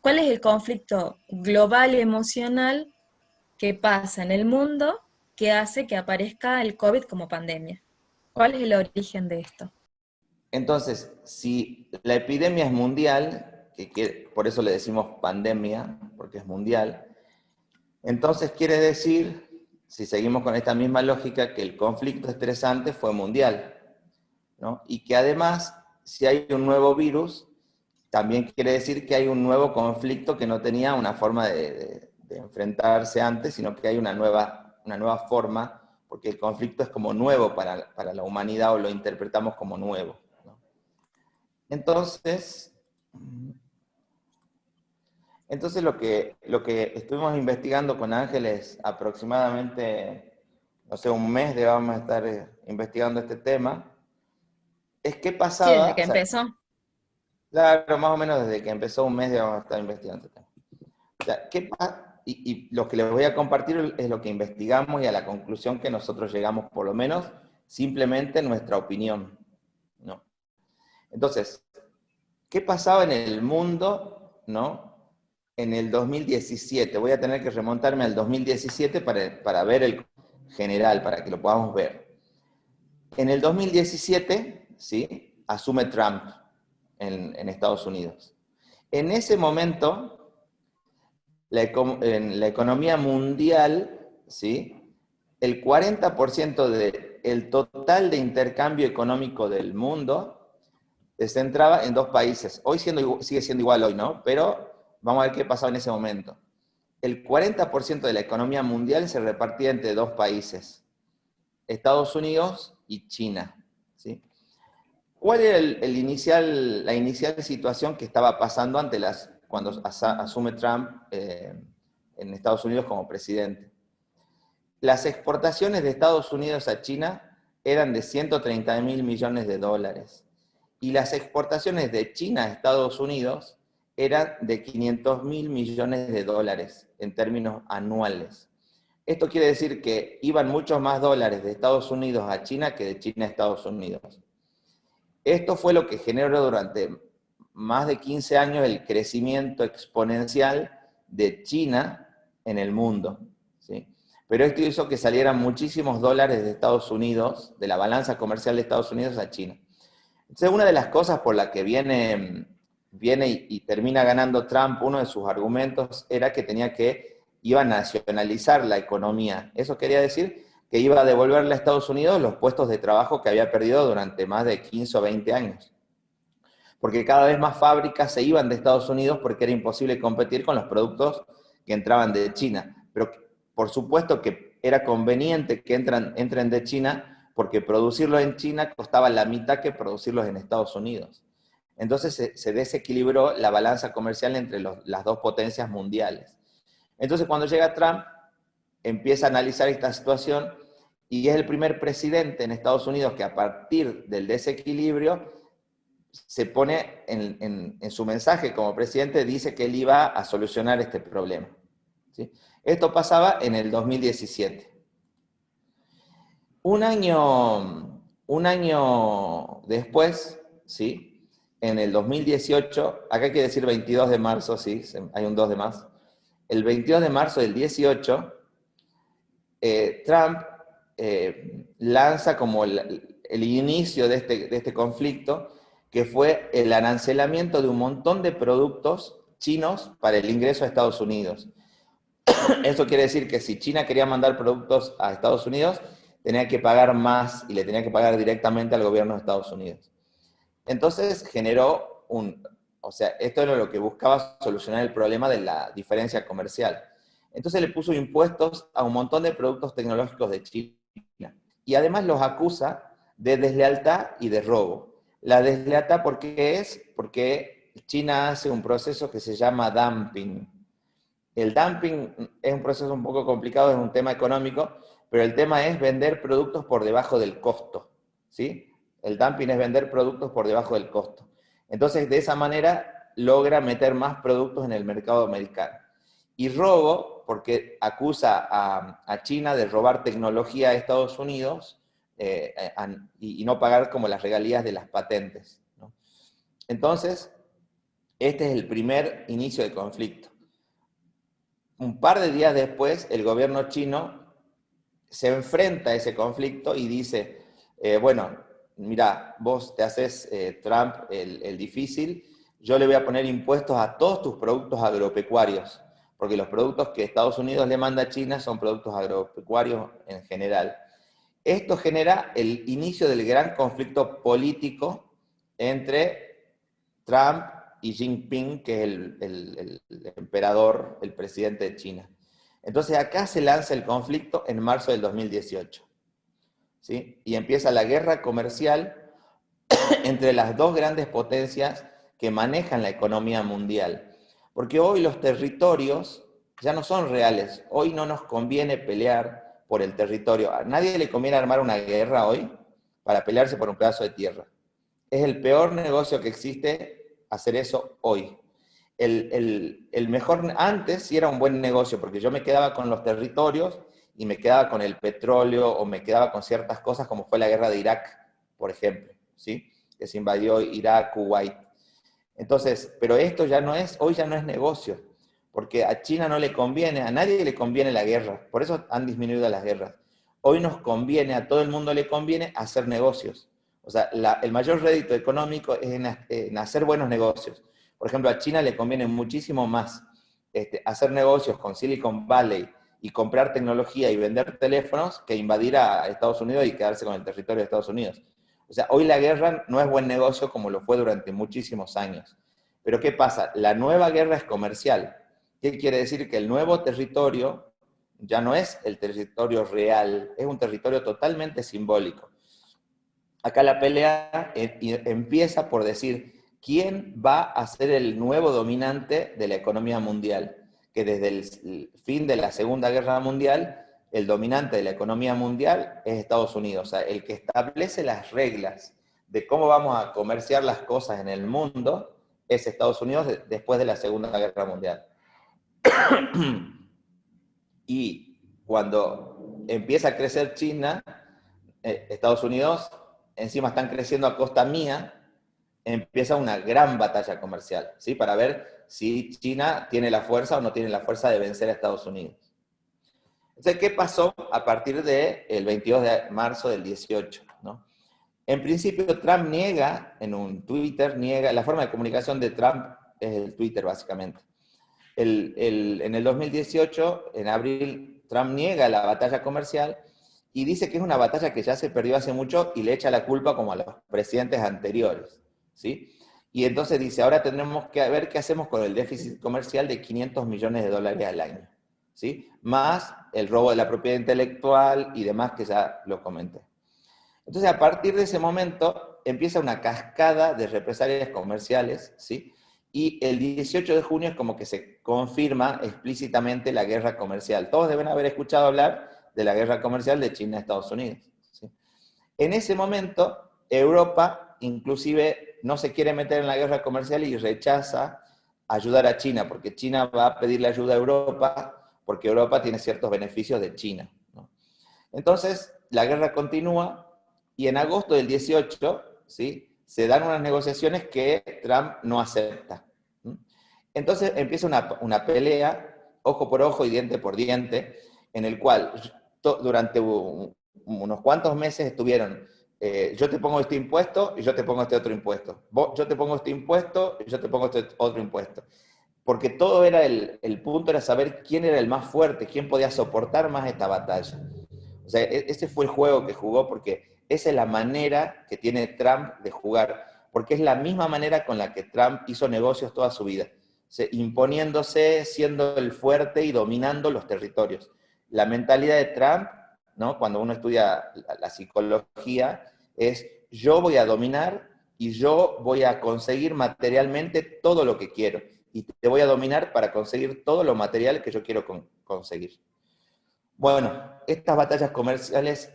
¿Cuál es el conflicto global emocional que pasa en el mundo que hace que aparezca el COVID como pandemia? ¿Cuál es el origen de esto? Entonces, si la epidemia es mundial, por eso le decimos pandemia, porque es mundial, entonces quiere decir, si seguimos con esta misma lógica, que el conflicto estresante fue mundial, ¿no? Y que además, si hay un nuevo virus, también quiere decir que hay un nuevo conflicto que no tenía una forma de enfrentarse antes, sino que hay una nueva forma, porque el conflicto es como nuevo para la humanidad o lo interpretamos como nuevo, ¿no? Entonces, lo que estuvimos investigando con Ángeles aproximadamente, no sé, un mes debamos estar investigando este tema, es qué Sí, desde pasaba, que o sea, empezó. claro, más o menos desde que empezó un mes debamos estar investigando este tema. O sea, y lo que les voy a compartir es lo que investigamos y a la conclusión que nosotros llegamos, por lo menos, simplemente nuestra opinión, ¿no? Entonces, ¿qué pasaba en el mundo, ¿no? En el 2017. Voy a tener que remontarme al 2017 para ver el general, para que lo podamos ver. En el 2017, ¿sí? Asume Trump en Estados Unidos. En ese momento, en la economía mundial, ¿sí? El 40% del total de intercambio económico del mundo se centraba en dos países. Hoy sigue siendo igual hoy, ¿no? Pero vamos a ver qué pasaba en ese momento. El 40% de la economía mundial se repartía entre dos países, Estados Unidos y China, ¿sí? ¿Cuál era la inicial situación que estaba pasando cuando asume Trump en Estados Unidos como presidente? Las exportaciones de Estados Unidos a China eran de 130 mil millones de dólares y las exportaciones de China a Estados Unidos eran de 500 mil millones de dólares en términos anuales. Esto quiere decir que iban muchos más dólares de Estados Unidos a China que de China a Estados Unidos. Esto fue lo que generó durante más de 15 años el crecimiento exponencial de China en el mundo, ¿sí? Pero esto hizo que salieran muchísimos dólares de Estados Unidos, de la balanza comercial de Estados Unidos a China. Entonces, una de las cosas por la que viene y termina ganando Trump, uno de sus argumentos era que iba a nacionalizar la economía. Eso quería decir que iba a devolverle a Estados Unidos los puestos de trabajo que había perdido durante más de 15 o 20 años. Porque cada vez más fábricas se iban de Estados Unidos porque era imposible competir con los productos que entraban de China. Pero por supuesto que era conveniente que entren de China porque producirlos en China costaba la mitad que producirlos en Estados Unidos. Entonces se desequilibró la balanza comercial entre las dos potencias mundiales. Entonces cuando llega Trump, empieza a analizar esta situación y es el primer presidente en Estados Unidos que a partir del desequilibrio se pone en su mensaje como presidente, dice que él iba a solucionar este problema, ¿sí? Esto pasaba en el 2017. Un año después, ¿sí? En el 2018, acá hay que decir 22 de marzo, ¿sí? Hay un 2 de más. El 22 de marzo del 18, Trump lanza como el inicio de este conflicto, que fue el arancelamiento de un montón de productos chinos para el ingreso a Estados Unidos. Eso quiere decir que si China quería mandar productos a Estados Unidos, tenía que pagar más y le tenía que pagar directamente al gobierno de Estados Unidos. Entonces generó o sea, esto era lo que buscaba solucionar el problema de la diferencia comercial. Entonces le puso impuestos a un montón de productos tecnológicos de China. Y además los acusa de deslealtad y de robo. La deslealtad, ¿por qué es? Porque China hace un proceso que se llama dumping. El dumping es un proceso un poco complicado, es un tema económico, pero el tema es vender productos por debajo del costo, ¿sí? El dumping es vender productos por debajo del costo. Entonces, de esa manera, logra meter más productos en el mercado americano. Y robo, porque acusa a China de robar tecnología a Estados Unidos y no pagar como las regalías de las patentes, ¿no? Entonces, Este es el primer inicio de conflicto. Un par de días después, el gobierno chino se enfrenta a ese conflicto y dice, bueno, mira, vos te haces Trump el difícil, yo le voy a poner impuestos a todos tus productos agropecuarios, porque los productos que Estados Unidos le manda a China son productos agropecuarios en general. Esto genera el inicio del gran conflicto político entre Trump y Xi Jinping, que es el emperador, el presidente de China. Entonces acá se lanza el conflicto en marzo del 2018, ¿sí? Y empieza la guerra comercial entre las dos grandes potencias que manejan la economía mundial. Porque hoy los territorios ya no son reales. Hoy no nos conviene pelear por el territorio. A nadie le conviene armar una guerra hoy para pelearse por un pedazo de tierra. Es el peor negocio que existe hacer eso hoy. El mejor, antes sí era un buen negocio, porque yo me quedaba con los territorios y me quedaba con el petróleo o me quedaba con ciertas cosas como fue la guerra de Irak, por ejemplo, ¿sí? Que se invadió Irak, Kuwait. Entonces, pero esto ya no es, hoy ya no es negocio, porque a China no le conviene, a nadie le conviene la guerra, por eso han disminuido las guerras. Hoy nos conviene, a todo el mundo le conviene hacer negocios. O sea, el mayor rédito económico es en hacer buenos negocios. Por ejemplo, a China le conviene muchísimo más hacer negocios con Silicon Valley y comprar tecnología y vender teléfonos que invadir a Estados Unidos y quedarse con el territorio de Estados Unidos. O sea, hoy la guerra no es buen negocio como lo fue durante muchísimos años. Pero ¿qué pasa? La nueva guerra es comercial. ¿Qué quiere decir? Que el nuevo territorio ya no es el territorio real, es un territorio totalmente simbólico. Acá la pelea empieza por decir, ¿quién va a ser el nuevo dominante de la economía mundial? Que desde el fin de la Segunda Guerra Mundial, el dominante de la economía mundial es Estados Unidos. O sea, el que establece las reglas de cómo vamos a comerciar las cosas en el mundo es Estados Unidos después de la Segunda Guerra Mundial. Y cuando empieza a crecer China, Estados Unidos, encima están creciendo a costa mía, empieza una gran batalla comercial, ¿sí? Para ver si China tiene la fuerza o no tiene la fuerza de vencer a Estados Unidos. Entonces, ¿qué pasó a partir del 22 de marzo del 18? ¿No? En principio, Trump niega, en un Twitter, la forma de comunicación de Trump es el Twitter, básicamente. En el 2018, en abril, Trump niega la batalla comercial y dice que es una batalla que ya se perdió hace mucho y le echa la culpa como a los presidentes anteriores, ¿sí? Y entonces dice, ahora tendremos que ver qué hacemos con el déficit comercial de 500 millones de dólares al año, ¿sí? Más el robo de la propiedad intelectual y demás que ya lo comenté. Entonces, a partir de ese momento, empieza una cascada de represalias comerciales, ¿sí? Y el 18 de junio es como que se confirma explícitamente la guerra comercial. Todos deben haber escuchado hablar de la guerra comercial de China a Estados Unidos, ¿sí? En ese momento, Europa inclusive no se quiere meter en la guerra comercial y rechaza ayudar a China, porque China va a pedirle ayuda a Europa, porque Europa tiene ciertos beneficios de China, ¿no? Entonces, la guerra continúa y en agosto del 18, ¿sí?, se dan unas negociaciones que Trump no acepta. Entonces empieza una pelea, ojo por ojo y diente por diente, en el cual durante unos cuantos meses estuvieron, yo te pongo este impuesto y yo te pongo este otro impuesto. Yo te pongo este impuesto y yo te pongo este otro impuesto. Porque todo era, el punto era saber quién era el más fuerte, quién podía soportar más esta batalla. O sea, ese fue el juego que jugó porque esa es la manera que tiene Trump de jugar, porque es la misma manera con la que Trump hizo negocios toda su vida, imponiéndose, siendo el fuerte y dominando los territorios. La mentalidad de Trump, ¿no?, cuando uno estudia la psicología, es yo voy a dominar y yo voy a conseguir materialmente todo lo que quiero, y te voy a dominar para conseguir todo lo material que yo quiero conseguir. Bueno, estas batallas comerciales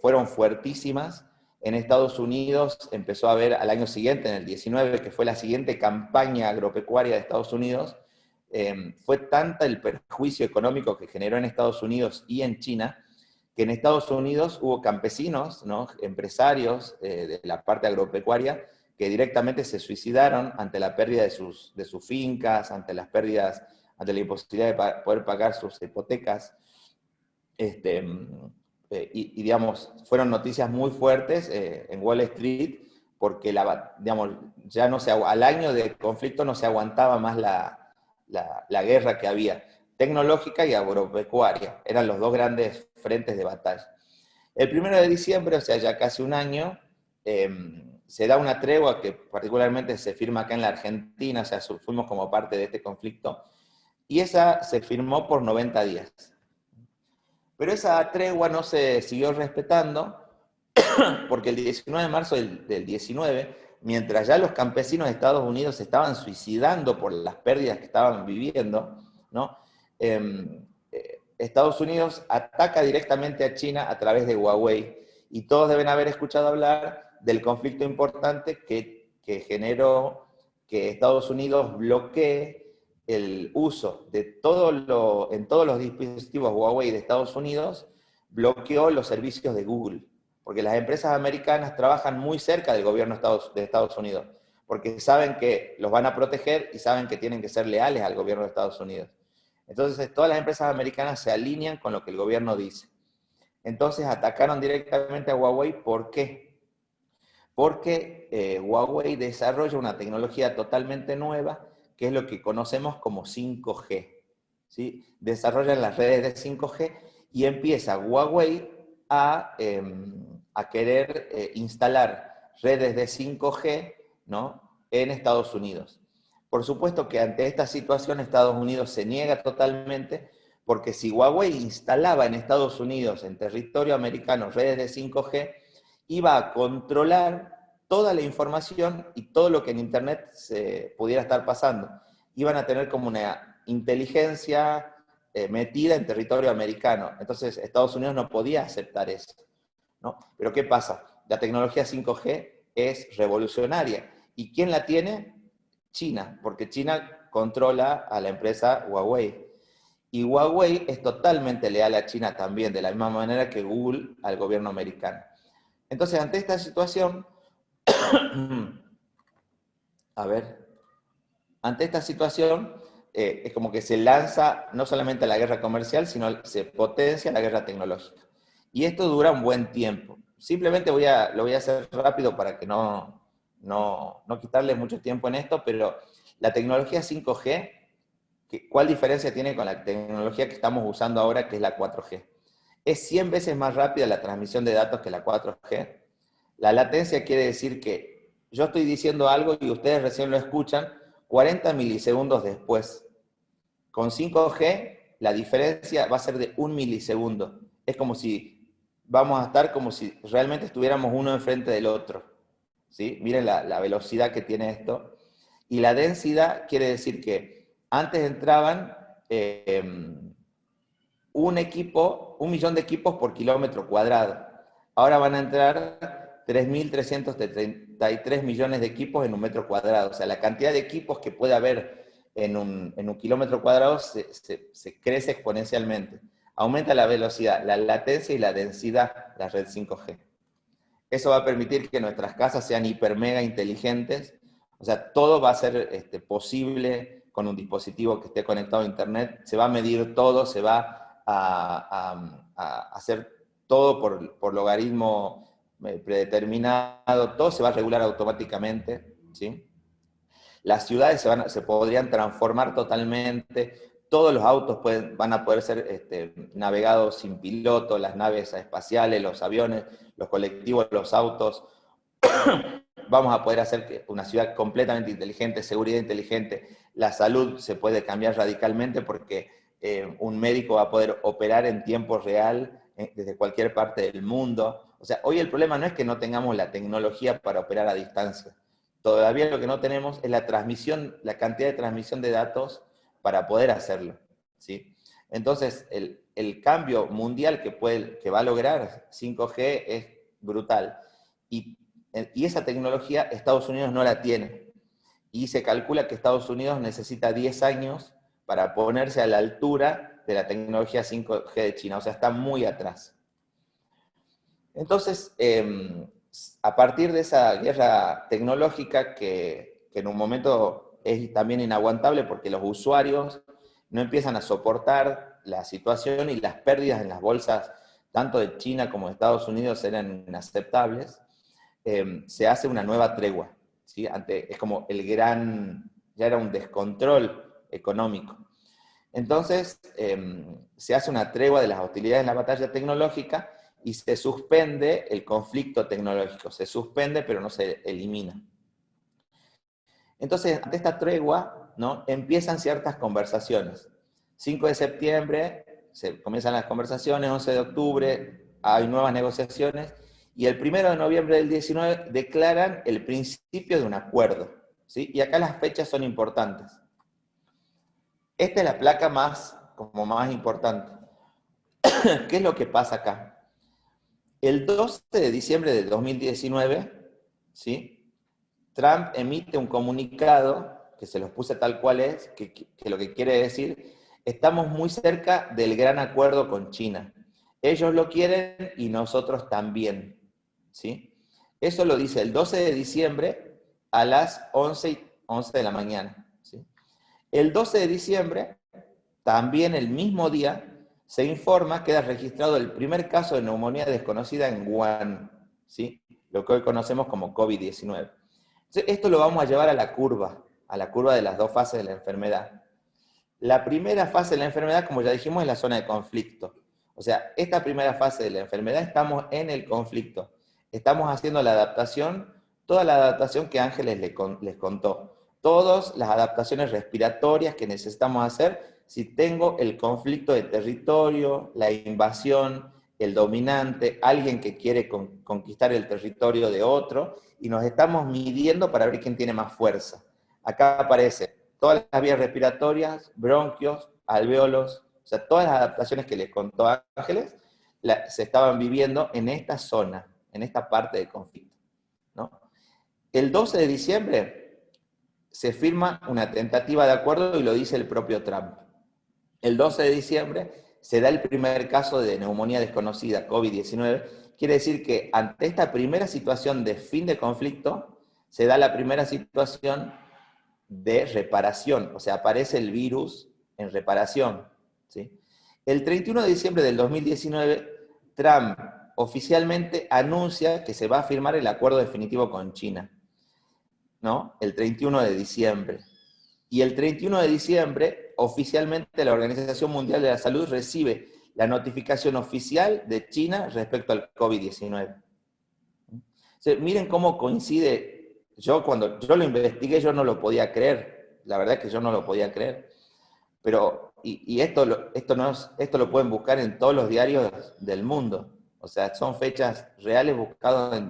fueron fuertísimas. En Estados Unidos empezó a haber al año siguiente, en el 19, que fue la siguiente campaña agropecuaria de Estados Unidos, fue tanta el perjuicio económico que generó en Estados Unidos y en China, que en Estados Unidos hubo campesinos, ¿no?, empresarios de la parte agropecuaria, que directamente se suicidaron ante la pérdida de sus fincas, ante las pérdidas, ante la imposibilidad de poder pagar sus hipotecas. Digamos, fueron noticias muy fuertes en Wall Street, porque digamos, ya no al año de conflicto no se aguantaba más la guerra que había, tecnológica y agropecuaria. Eran los dos grandes frentes de batalla. El 1 de diciembre, o sea, ya casi un año, se da una tregua que particularmente se firma acá en la Argentina, o sea, fuimos como parte de este conflicto, y esa se firmó por 90 días. Pero esa tregua no se siguió respetando, porque el 19 de marzo del 19, mientras ya los campesinos de Estados Unidos se estaban suicidando por las pérdidas que estaban viviendo, ¿no? Estados Unidos ataca directamente a China a través de Huawei, y todos deben haber escuchado hablar del conflicto importante que generó que Estados Unidos bloquee el uso de en todos los dispositivos Huawei de Estados Unidos, bloqueó los servicios de Google, porque las empresas americanas trabajan muy cerca del gobierno de Estados Unidos, porque saben que los van a proteger y saben que tienen que ser leales al gobierno de Estados Unidos. Entonces, todas las empresas americanas se alinean con lo que el gobierno dice. Entonces, atacaron directamente a Huawei. ¿Por qué? Porque Huawei desarrolla una tecnología totalmente nueva, que es lo que conocemos como 5G. ¿Sí? Desarrollan las redes de 5G y empieza Huawei a querer instalar redes de 5G, ¿no?, en Estados Unidos. Por supuesto que ante esta situación Estados Unidos se niega totalmente, porque si Huawei instalaba en Estados Unidos, en territorio americano, redes de 5G, iba a controlar toda la información y todo lo que en Internet se pudiera estar pasando. Iban a tener como una inteligencia metida en territorio americano. Entonces Estados Unidos no podía aceptar eso, ¿no? Pero ¿qué pasa? La tecnología 5G es revolucionaria. ¿Y quién la tiene? China, porque China controla a la empresa Huawei. Y Huawei es totalmente leal a China también, de la misma manera que Google al gobierno americano. Entonces, ante esta situación, ante esta situación, es como que se lanza no solamente la guerra comercial, sino se potencia la guerra tecnológica. Y esto dura un buen tiempo. Simplemente lo voy a hacer rápido para que no quitarle mucho tiempo en esto, pero la tecnología 5G, ¿cuál diferencia tiene con la tecnología que estamos usando ahora, que es la 4G? Es 100 veces más rápida la transmisión de datos que la 4G. La latencia quiere decir que yo estoy diciendo algo y ustedes recién lo escuchan 40 milisegundos después. Con 5G, la diferencia va a ser de 1 milisegundo. Es como si vamos a estar como si realmente estuviéramos uno enfrente del otro. ¿Sí? Miren la velocidad que tiene esto. Y la densidad quiere decir que antes entraban un millón de equipos por kilómetro cuadrado. Ahora van a entrar 3.333 millones de equipos en un metro cuadrado. O sea, la cantidad de equipos que puede haber en un kilómetro cuadrado se crece exponencialmente. Aumenta la velocidad, la latencia y la densidad de la red 5G. Eso va a permitir que nuestras casas sean hiper mega inteligentes. O sea, todo va a ser posible con un dispositivo que esté conectado a Internet. Se va a medir todo, se va a hacer todo por logaritmo predeterminado, todo se va a regular automáticamente, ¿sí? Las ciudades se podrían transformar totalmente, todos los autos van a poder ser navegados sin piloto, las naves espaciales, los aviones, los colectivos, los autos. Vamos a poder hacer una ciudad completamente inteligente, seguridad inteligente. La salud se puede cambiar radicalmente porque un médico va a poder operar en tiempo real desde cualquier parte del mundo. O sea, hoy el problema no es que no tengamos la tecnología para operar a distancia. Todavía lo que no tenemos es la cantidad de transmisión de datos para poder hacerlo, ¿sí? Entonces, el cambio mundial que va a lograr 5G es brutal. Y esa tecnología Estados Unidos no la tiene. Y se calcula que Estados Unidos necesita 10 años para ponerse a la altura de la tecnología 5G de China. O sea, está muy atrás. Entonces, a partir de esa guerra tecnológica que en un momento es también inaguantable porque los usuarios no empiezan a soportar la situación y las pérdidas en las bolsas, tanto de China como de Estados Unidos, eran inaceptables, se hace una nueva tregua, ¿sí? Es como ya era un descontrol económico. Entonces, se hace una tregua de las hostilidades en la batalla tecnológica y se suspende el conflicto tecnológico. Se suspende, pero no se elimina. Entonces, ante esta tregua, ¿no?, empiezan ciertas conversaciones. 5 de septiembre se comienzan las conversaciones, 11 de octubre hay nuevas negociaciones, y el 1 de noviembre del 19 declaran el principio de un acuerdo, ¿sí? Y acá las fechas son importantes. Esta es la placa más importante. ¿Qué es lo que pasa acá? El 12 de diciembre de 2019, ¿sí?, Trump emite un comunicado, que se los puse tal cual es, que lo que quiere decir, estamos muy cerca del gran acuerdo con China. Ellos lo quieren y nosotros también, ¿sí? Eso lo dice el 12 de diciembre a las 11 de la mañana, ¿sí? El 12 de diciembre, también el mismo día, se informa, queda registrado el primer caso de neumonía desconocida en Wuhan, ¿sí?, lo que hoy conocemos como COVID-19. Esto lo vamos a llevar a la curva de las dos fases de la enfermedad. La primera fase de la enfermedad, como ya dijimos, es la zona de conflicto. O sea, esta primera fase de la enfermedad estamos en el conflicto. Estamos haciendo la adaptación, toda la adaptación que Ángeles les contó. Todas las adaptaciones respiratorias que necesitamos hacer si tengo el conflicto de territorio, la invasión, el dominante, alguien que quiere conquistar el territorio de otro, y nos estamos midiendo para ver quién tiene más fuerza. Acá aparece todas las vías respiratorias, bronquios, alvéolos, o sea, todas las adaptaciones que les contó Ángeles, se estaban viviendo en esta zona, en esta parte del conflicto, ¿no? El 12 de diciembre se firma una tentativa de acuerdo y lo dice el propio Trump. El 12 de diciembre se da el primer caso de neumonía desconocida, COVID-19. Quiere decir que ante esta primera situación de fin de conflicto, se da la primera situación de reparación, o sea, aparece el virus en reparación, ¿sí? El 31 de diciembre del 2019, Trump oficialmente anuncia que se va a firmar el acuerdo definitivo con China, ¿no? El 31 de diciembre. Y el 31 de diciembre, oficialmente la Organización Mundial de la Salud recibe la notificación oficial de China respecto al COVID-19. Miren cómo coincide. Cuando yo lo investigué, yo no lo podía creer. La verdad es que yo no lo podía creer. Pero, esto lo pueden buscar en todos los diarios del mundo. O sea, son fechas reales buscadas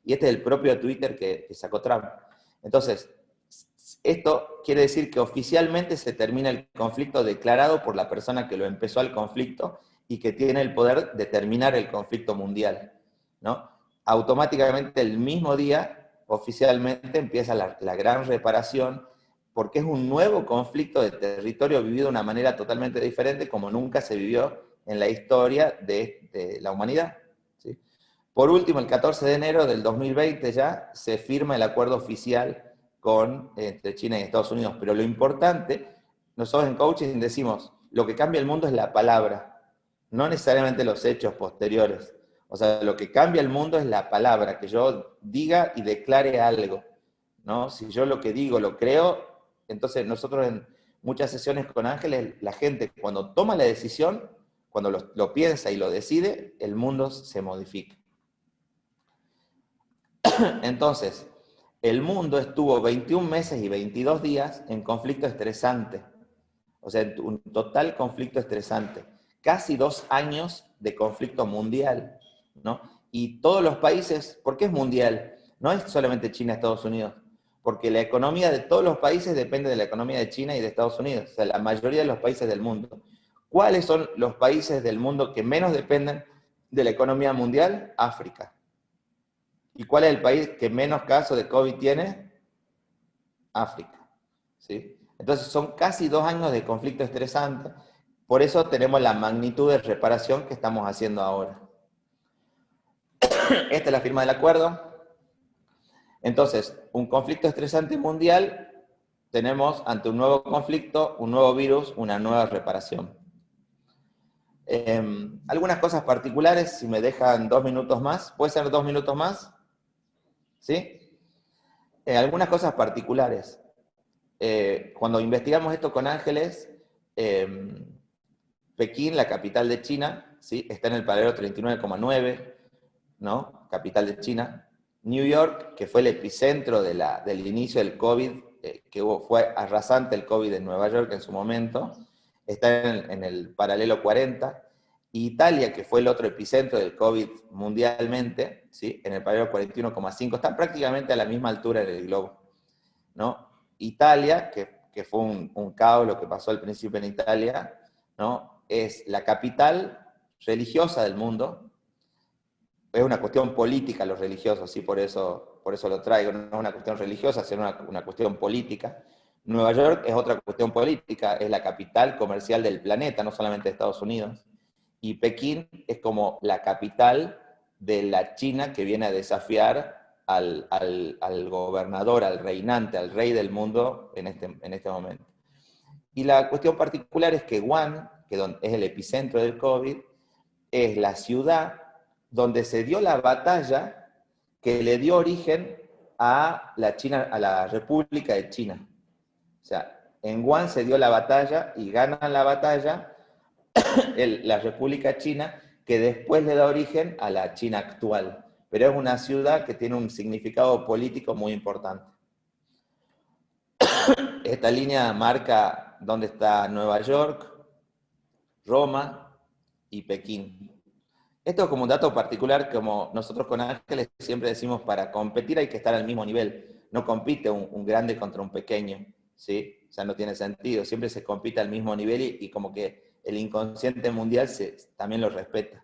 y este es el propio Twitter que sacó Trump. Entonces, esto quiere decir que oficialmente se termina el conflicto declarado por la persona que lo empezó al conflicto y que tiene el poder de terminar el conflicto mundial, ¿no? Automáticamente el mismo día, oficialmente, empieza la gran reparación, porque es un nuevo conflicto de territorio vivido de una manera totalmente diferente, como nunca se vivió en la historia de la humanidad, ¿sí? Por último, el 14 de enero del 2020 ya se firma el acuerdo oficial entre China y Estados Unidos. Pero lo importante, nosotros en coaching decimos, lo que cambia el mundo es la palabra, no necesariamente los hechos posteriores. O sea, lo que cambia el mundo es la palabra, que yo diga y declare algo, ¿no? Si yo lo que digo lo creo, entonces nosotros en muchas sesiones con Ángeles, la gente cuando toma la decisión, cuando lo piensa y lo decide, el mundo se modifica. Entonces, el mundo estuvo 21 meses y 22 días en conflicto estresante. O sea, un total conflicto estresante. Casi 2 años de conflicto mundial, ¿no? Y todos los países, ¿por qué es mundial? No es solamente China y Estados Unidos, porque la economía de todos los países depende de la economía de China y de Estados Unidos, o sea, la mayoría de los países del mundo. ¿Cuáles son los países del mundo que menos dependen de la economía mundial? África. ¿Y cuál es el país que menos casos de COVID tiene? África, ¿sí? Entonces son casi 2 años de conflicto estresante, por eso tenemos la magnitud de reparación que estamos haciendo ahora. Esta es la firma del acuerdo, Entonces, un conflicto estresante mundial, tenemos ante un nuevo conflicto, un nuevo virus, una nueva reparación. Algunas cosas particulares, si me dejan 2 minutos más, ¿puede ser 2 minutos más? ¿Sí? Algunas cosas particulares. Cuando investigamos esto con Ángeles, Pekín, la capital de China, ¿sí? Está en el paralelo 39,9, ¿no? Capital de China. New York, que fue el epicentro del inicio del COVID, fue arrasante el COVID en Nueva York en su momento, está en el paralelo 40. Italia, que fue el otro epicentro del COVID mundialmente, ¿sí? En el paralelo 41,5, están prácticamente a la misma altura en el globo, ¿no? Italia, que fue un caos lo que pasó al principio en Italia, ¿no? Es la capital religiosa del mundo. Es una cuestión política lo religioso, ¿sí? Por eso lo traigo, no es una cuestión religiosa, sino una cuestión política. Nueva York es otra cuestión política, es la capital comercial del planeta, no solamente de Estados Unidos. Y Pekín es como la capital de la China que viene a desafiar al gobernador, al reinante, al rey del mundo en este momento. Y la cuestión particular es que Wuhan, que es el epicentro del COVID, es la ciudad donde se dio la batalla que le dio origen a la República de China. O sea, en Wuhan se dio la batalla y ganan la batalla la República China, que después le da origen a la China actual. Pero es una ciudad que tiene un significado político muy importante. Esta línea marca dónde está Nueva York, Roma y Pekín. Esto es como un dato particular, como nosotros con Ángeles siempre decimos, para competir hay que estar al mismo nivel. No compite un grande contra un pequeño, ¿sí? O sea, no tiene sentido. Siempre se compite al mismo nivel y como que el inconsciente mundial también lo respeta.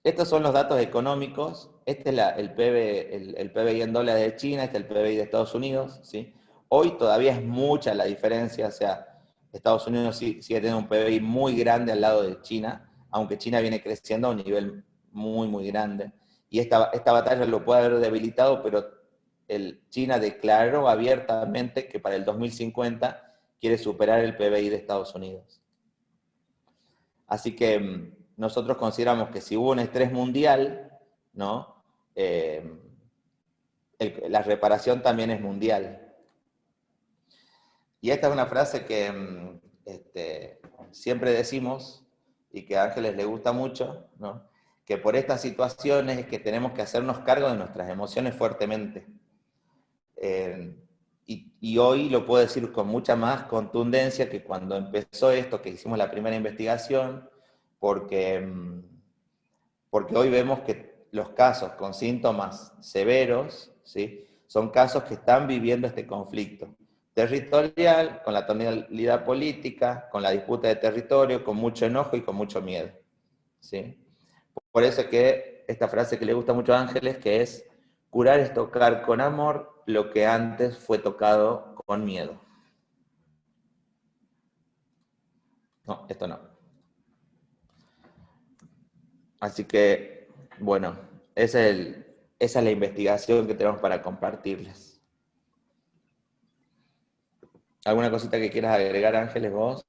Estos son los datos económicos. Este es el PBI en dólares de China, este es el PBI de Estados Unidos, ¿sí? Hoy todavía es mucha la diferencia, o sea, Estados Unidos sigue teniendo un PBI muy grande al lado de China, aunque China viene creciendo a un nivel muy, muy grande. Y esta batalla lo puede haber debilitado, pero China declaró abiertamente que para el 2050 quiere superar el PBI de Estados Unidos. Así que nosotros consideramos que si hubo un estrés mundial, ¿no? La reparación también es mundial. Y esta es una frase que siempre decimos y que a Ángeles le gusta mucho, ¿no? Que por estas situaciones es que tenemos que hacernos cargo de nuestras emociones fuertemente. Y hoy lo puedo decir con mucha más contundencia que cuando empezó esto, que hicimos la primera investigación, porque hoy vemos que los casos con síntomas severos, ¿sí? Son casos que están viviendo este conflicto territorial, con la tonalidad política, con la disputa de territorio, con mucho enojo y con mucho miedo, ¿sí? Por eso es que esta frase que le gusta mucho a Ángeles, que es: curar es tocar con amor lo que antes fue tocado con miedo. No, esto no. Así que, bueno, esa es la investigación que tenemos para compartirles. ¿Alguna cosita que quieras agregar, Ángeles, vos?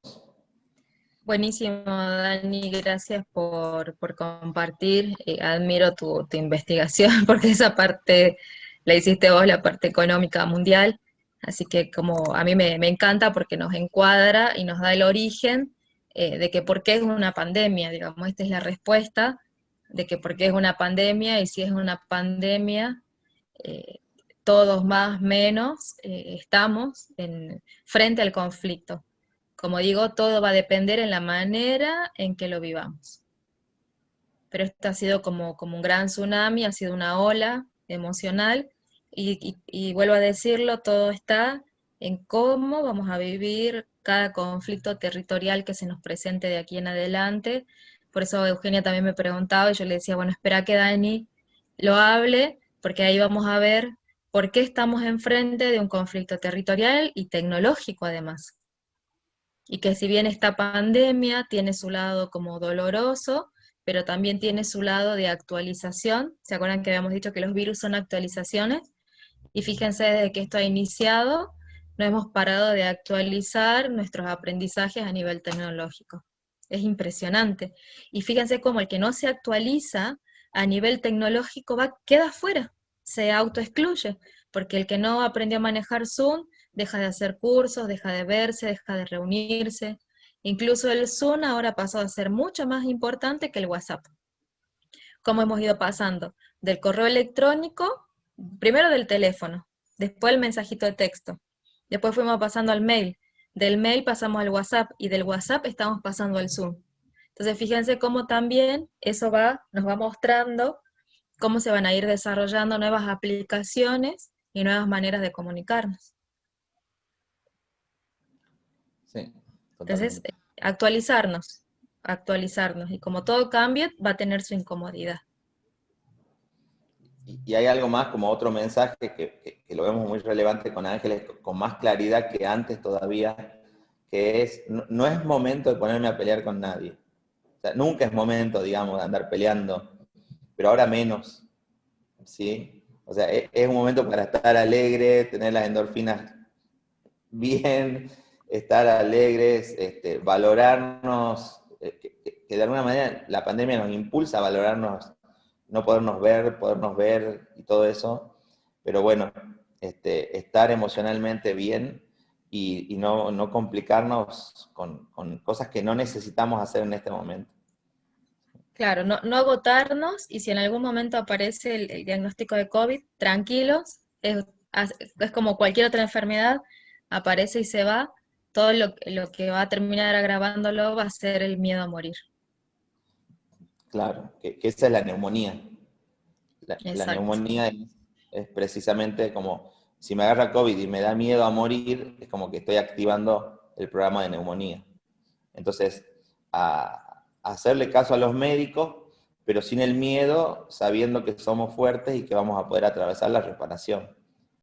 Buenísimo, Dani, gracias por compartir. Admiro tu investigación porque esa parte la hiciste vos, la parte económica mundial. Así que como a mí me encanta porque nos encuadra y nos da el origen de que por qué es una pandemia, digamos, esta es la respuesta de que por qué es una pandemia y si es una pandemia, eh, todos más menos estamos frente al conflicto. Como digo, todo va a depender en la manera en que lo vivamos. Pero esto ha sido como un gran tsunami, ha sido una ola emocional, y vuelvo a decirlo, todo está en cómo vamos a vivir cada conflicto territorial que se nos presente de aquí en adelante. Por eso Eugenia también me preguntaba y yo le decía, bueno, espera que Dani lo hable, porque ahí vamos a ver por qué estamos enfrente de un conflicto territorial y tecnológico además. Y que si bien esta pandemia tiene su lado como doloroso, pero también tiene su lado de actualización. ¿Se acuerdan que habíamos dicho que los virus son actualizaciones? Y fíjense, desde que esto ha iniciado, no hemos parado de actualizar nuestros aprendizajes a nivel tecnológico. Es impresionante. Y fíjense cómo el que no se actualiza a nivel tecnológico queda fuera, se autoexcluye, porque el que no aprendió a manejar Zoom deja de hacer cursos, deja de verse, deja de reunirse. Incluso el Zoom ahora pasó a ser mucho más importante que el WhatsApp. ¿Cómo hemos ido pasando? Del correo electrónico, primero del teléfono, después el mensajito de texto, después fuimos pasando al mail, del mail pasamos al WhatsApp y del WhatsApp estamos pasando al Zoom. Entonces fíjense cómo también eso nos va mostrando cómo se van a ir desarrollando nuevas aplicaciones y nuevas maneras de comunicarnos. Sí, Entonces, totalmente. actualizarnos, y como todo cambio, va a tener su incomodidad. Y hay algo más, como otro mensaje que lo vemos muy relevante con Ángeles, con más claridad que antes todavía, que es, no, no es momento de ponerme a pelear con nadie. O sea, nunca es momento, digamos, de andar peleando, pero ahora menos, ¿sí? O sea, es un momento para estar alegre, tener las endorfinas bien, estar alegres, valorarnos, que de alguna manera la pandemia nos impulsa a valorarnos, no podernos ver y todo eso, pero bueno, estar emocionalmente bien y no complicarnos con cosas que no necesitamos hacer en este momento. Claro, no agotarnos, y si en algún momento aparece el diagnóstico de COVID, tranquilos, es como cualquier otra enfermedad, aparece y se va. Todo lo que va a terminar agravándolo va a ser el miedo a morir. Claro, que esa es la neumonía. La Exacto. neumonía es precisamente como, si me agarra COVID y me da miedo a morir, es como que estoy activando el programa de neumonía. Entonces, a hacerle caso a los médicos, pero sin el miedo, sabiendo que somos fuertes y que vamos a poder atravesar la reparación.